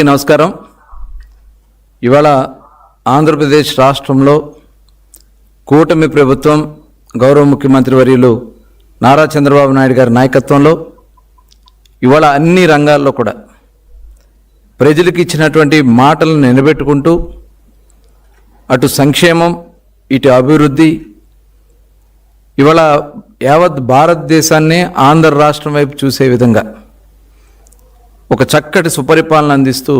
నమస్కారం. ఇవాళ ఆంధ్రప్రదేశ్ రాష్ట్రంలో కూటమి ప్రభుత్వం గౌరవ ముఖ్యమంత్రి వర్యులు నారా చంద్రబాబు నాయుడు గారి నాయకత్వంలో ఇవాళ అన్ని రంగాల్లో కూడా ప్రజలకు ఇచ్చినటువంటి మాటలను నిలబెట్టుకుంటూ అటు సంక్షేమం ఇటు అభివృద్ధి ఇవాళ యావత్ భారతదేశాన్ని ఆంధ్ర రాష్ట్రం వైపు చూసే విధంగా ఒక చక్కటి సుపరిపాలన అందిస్తూ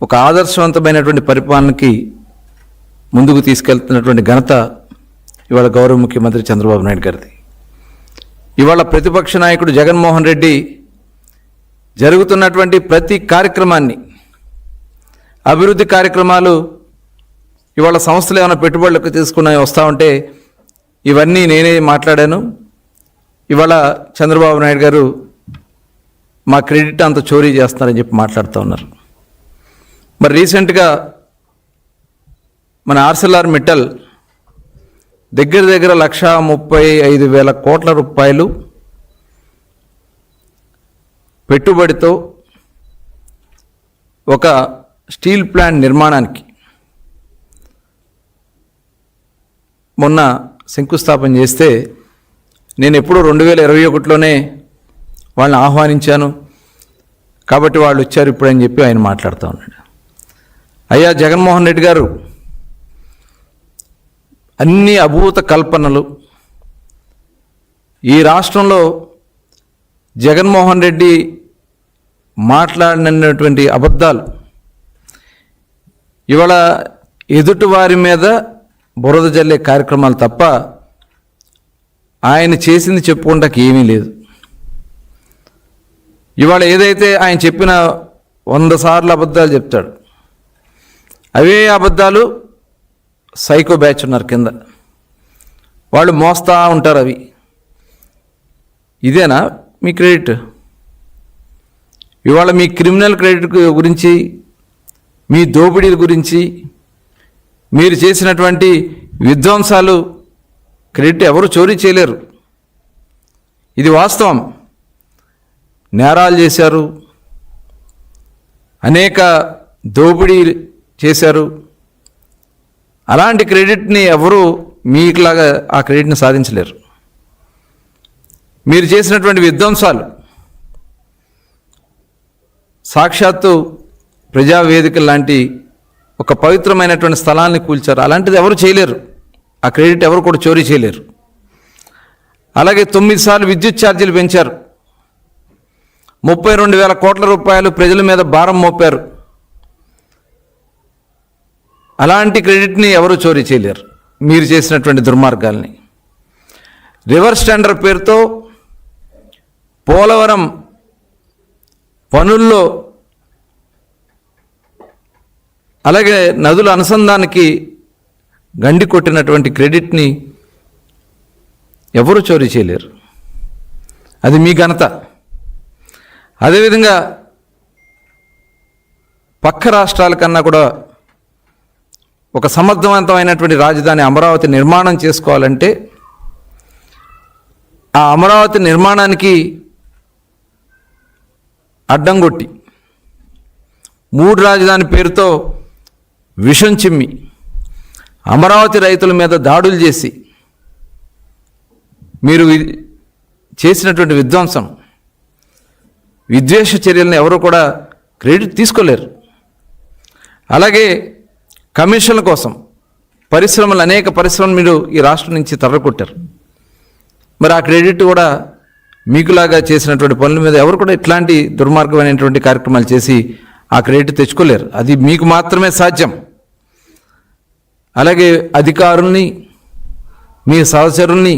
ఒక ఆదర్శవంతమైనటువంటి పరిపాలనకి ముందుకు తీసుకెళ్తున్నటువంటి ఘనత ఇవాళ గౌరవ ముఖ్యమంత్రి చంద్రబాబు నాయుడు గారిది. ఇవాళ ప్రతిపక్ష నాయకుడు జగన్మోహన్ రెడ్డి జరుగుతున్నటువంటి ప్రతి కార్యక్రమాన్ని అభివృద్ధి కార్యక్రమాలు ఇవాళ సంస్థలు ఏమైనా పెట్టుబడులకు తీసుకుని వస్తూ ఉంటే ఇవన్నీ నేనే మాట్లాడాను. ఇవాళ చంద్రబాబు నాయుడు గారు మా క్రెడిట్ అంత చోరీ చేస్తున్నారని చెప్పి మాట్లాడుతూ ఉన్నారు. మరి రీసెంట్గా మన ఆర్సెల్ఆర్ మిట్టల్ దగ్గర 1,35,000 కోట్ల రూపాయలు పెట్టుబడితో ఒక స్టీల్ ప్లాంట్ నిర్మాణానికి మొన్న శంకుస్థాపన చేస్తే నేను ఎప్పుడూ 2021లోనే వాళ్ళని ఆహ్వానించాను కాబట్టి వాళ్ళు వచ్చారు ఇప్పుడని చెప్పి ఆయన మాట్లాడుతూ ఉన్నాడు. అయ్యా జగన్మోహన్ రెడ్డి గారు, అన్ని అభూత కల్పనలు ఈ రాష్ట్రంలో జగన్మోహన్ రెడ్డి మాట్లాడినటువంటి అబద్ధాలు ఇవాళ ఎదుటివారి మీద బురద జల్లే కార్యక్రమాలు తప్ప ఆయన చేసింది చెప్పుకోవడానికి ఏమీ లేదు. ఇవాళ ఏదైతే ఆయన చెప్పిన 100 సార్లు అబద్ధాలు చెప్తాడు, అవే అబద్ధాలు సైకో బ్యాచ్ ఉన్నారు కింద, వాళ్ళు మోస్తూ ఉంటారు. అవి ఇదేనా మీ క్రెడిట్? ఇవాళ మీ క్రిమినల్ క్రెడిట్ గురించి, మీ దోపిడీల గురించి, మీరు చేసినటువంటి విధ్వంసాలు క్రెడిట్ ఎవరు చోరీ చేయలేరు. ఇది వాస్తవం. నేరాలు చేశారు, అనేక దోపిడీ చేశారు. అలాంటి క్రెడిట్ని ఎవరు మీకులాగా ఆ క్రెడిట్ని సాధించలేరు. మీరు చేసినటువంటి విధ్వంసాలు సాక్షాత్తు ప్రజావేదిక లాంటి ఒక పవిత్రమైనటువంటి స్థలాన్ని కూల్చారు. అలాంటిది ఎవరు చేయలేరు. ఆ క్రెడిట్ ఎవరు కూడా చోరీ చేయలేరు. అలాగే 9 సార్లు విద్యుత్ ఛార్జీలు పెంచారు. 32,000 కోట్ల రూపాయలు ప్రజల మీద భారం మోపారు. అలాంటి క్రెడిట్ని ఎవరు చోరీ చేయలేరు మీరు చేసినటువంటి దుర్మార్గాల్ని. రివర్స్ టెండర్ పేరుతో పోలవరం పనుల్లో అలాగే నదుల అనుసంధానానికి గండి కొట్టినటువంటి క్రెడిట్ని ఎవరు చోరీ చేయలేరు. అది మీ ఘనత. అదేవిధంగా పక్క రాష్ట్రాల కన్నా కూడా ఒక సమర్థవంతమైనటువంటి రాజధాని అమరావతి నిర్మాణం చేసుకోవాలంటే ఆ అమరావతి నిర్మాణానికి అడ్డం కొట్టి 3 రాజధాని పేరుతో విషం చిమ్మి అమరావతి రైతుల మీద దాడులు చేసి మీరు చేసినటువంటి విధ్వంసం, విద్వేష చర్యలను ఎవరు కూడా క్రెడిట్ తీసుకోలేరు. అలాగే కమిషన్ల కోసం అనేక పరిశ్రమలు మీరు ఈ రాష్ట్రం నుంచి తరలికొట్టారు. మరి ఆ క్రెడిట్ కూడా మీకులాగా చేసినటువంటి పనుల మీద ఎవరు కూడా ఇట్లాంటి దుర్మార్గమైనటువంటి కార్యక్రమాలు చేసి ఆ క్రెడిట్ తెచ్చుకోలేరు. అది మీకు మాత్రమే సాధ్యం. అలాగే అధికారుల్ని, మీ సహచరుల్ని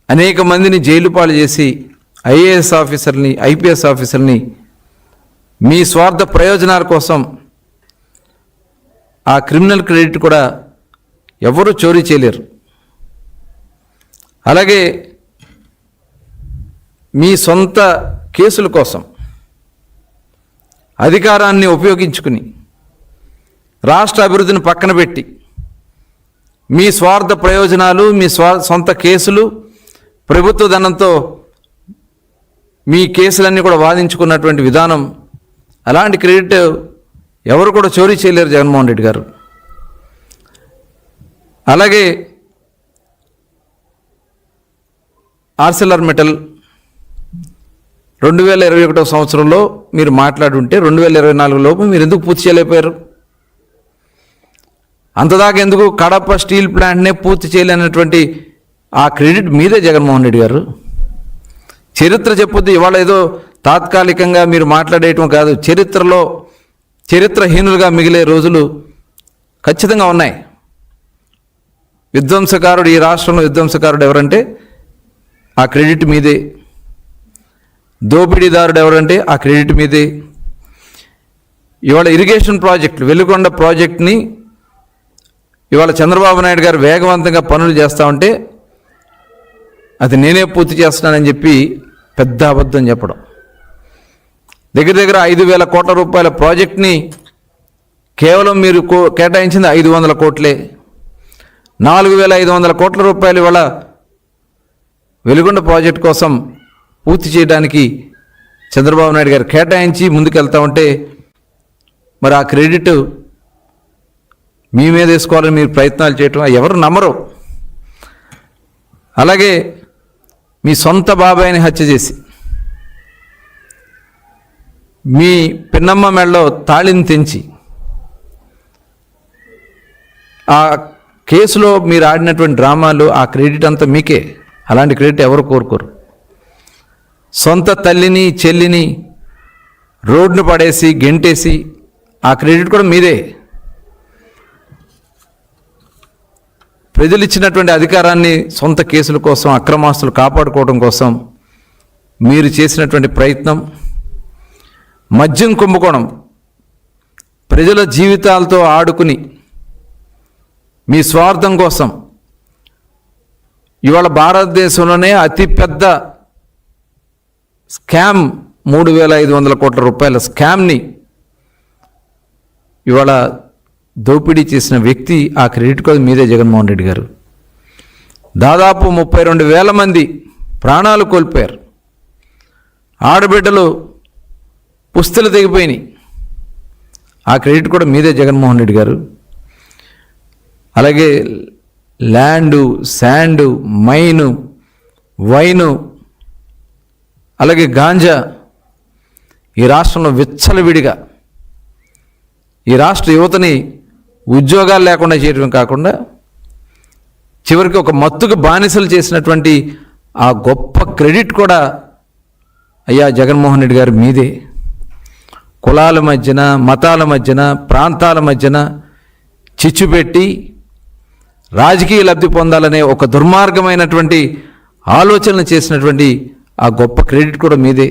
అనేక మందిని జైలు పాలు చేసి ఐఏఎస్ ఆఫీసర్ని, ఐపీఎస్ ఆఫీసర్ని మీ స్వార్థ ప్రయోజనాల కోసం ఆ క్రిమినల్ క్రెడిట్ కూడా ఎవరు చోరీ చేయలేరు. అలాగే మీ సొంత కేసుల కోసం అధికారాన్ని ఉపయోగించుకుని రాష్ట్ర అభివృద్ధిని పక్కన పెట్టి మీ స్వార్థ ప్రయోజనాలు, మీ సొంత కేసులు, ప్రభుత్వ ధనంతో మీ కేసులన్నీ కూడా వాదించుకున్నటువంటి విధానం, అలాంటి క్రెడిట్ ఎవరు కూడా చోరీ చేయలేరు జగన్మోహన్ రెడ్డి గారు. అలాగే ఆర్సెలర్ మెటల్ 2021 సంవత్సరంలో మీరు మాట్లాడుంటే 2024 లోపు మీరు ఎందుకు పూర్తి చేయలేకపోయారు? అంతదాకా ఎందుకు కడప స్టీల్ ప్లాంట్నే పూర్తి చేయలేనటువంటి ఆ క్రెడిట్ మీదే జగన్మోహన్ రెడ్డి గారు. చరిత్ర చెప్పొద్దు, ఇవాళ ఏదో తాత్కాలికంగా మీరు మాట్లాడేయటం కాదు. చరిత్రహీనులుగా మిగిలే రోజులు ఖచ్చితంగా ఉన్నాయి. విధ్వంసకారుడు, ఈ రాష్ట్రంలో విధ్వంసకారుడు ఎవరంటే ఆ క్రెడిట్ మీదే. దోపిడీదారుడు ఎవరంటే ఆ క్రెడిట్ మీదే. ఇవాళ ఇరిగేషన్ ప్రాజెక్టులు, వెలుగొండ ప్రాజెక్ట్ని ఇవాళ చంద్రబాబు నాయుడు గారు వేగవంతంగా పనులు చేస్తూ ఉంటే అది నేనే పూర్తి చేస్తున్నానని చెప్పి పెద్ద అబద్ధం చెప్పడం. దగ్గర 5,000 కోట్ల రూపాయల ప్రాజెక్ట్ని కేవలం మీరు కేటాయించింది 500 కోట్లే. 4,500 కోట్ల రూపాయలు ఇవాళ వెలుగొండ ప్రాజెక్ట్ కోసం పూర్తి చేయడానికి చంద్రబాబు నాయుడు గారు కేటాయించి ముందుకెళ్తా ఉంటే మరి ఆ క్రెడిట్ మీ మీద వేసుకోవాలని మీరు ప్రయత్నాలు చేయటం ఎవరు నమ్మరు. అలాగే మీ సొంత బాబాయిని హత్య చేసి మీ పిన్నమ్మ మెడలో తాళిని తెంచి ఆ కేసులో మీరు ఆడినటువంటి డ్రామాలు, ఆ క్రెడిట్ అంతా మీకే. అలాంటి క్రెడిట్ ఎవరు కోరుకోరు. సొంత తల్లిని చెల్లిని రోడ్డును పడేసి గెంటేసి ఆ క్రెడిట్ కూడా మీదే. ప్రజలు ఇచ్చినటువంటి అధికారాన్ని సొంత కేసుల కోసం, అక్రమాస్తులు కాపాడుకోవడం కోసం మీరు చేసినటువంటి ప్రయత్నం, మద్యం కుంభకోణం, ప్రజల జీవితాలతో ఆడుకుని మీ స్వార్థం కోసం ఇవాళ భారతదేశంలోనే అతిపెద్ద స్కామ్ 3,500 కోట్ల రూపాయల స్కామ్ని ఇవాళ దోపిడీ చేసిన వ్యక్తి, ఆ క్రెడిట్ కూడా మీదే జగన్మోహన్ రెడ్డి గారు. దాదాపు 32,000 మంది ప్రాణాలు కోల్పోయారు. ఆడబిడ్డలు పుస్తలు తెగిపోయినాయి. ఆ క్రెడిట్ కూడా మీదే జగన్మోహన్ రెడ్డి గారు. అలాగే ల్యాండు, శాండు, మైను, వైను, అలాగే గాంజా ఈ రాష్ట్రంలో విచ్చలవిడిగా ఈ రాష్ట్ర యువతని ఉద్యోగాలు లేకుండా చేయడం కాకుండా చివరికి ఒక మత్తుకు బానిసలు చేసినటువంటి ఆ గొప్ప క్రెడిట్ కూడా అయ్యా జగన్మోహన్ రెడ్డి గారు మీదే. కులాల మధ్యన, మతాల మధ్యన, ప్రాంతాల మధ్యన చిచ్చు పెట్టి రాజకీయ లబ్ధి పొందాలనే ఒక దుర్మార్గమైనటువంటి ఆలోచనలు చేసినటువంటి ఆ గొప్ప క్రెడిట్ కూడా మీదే.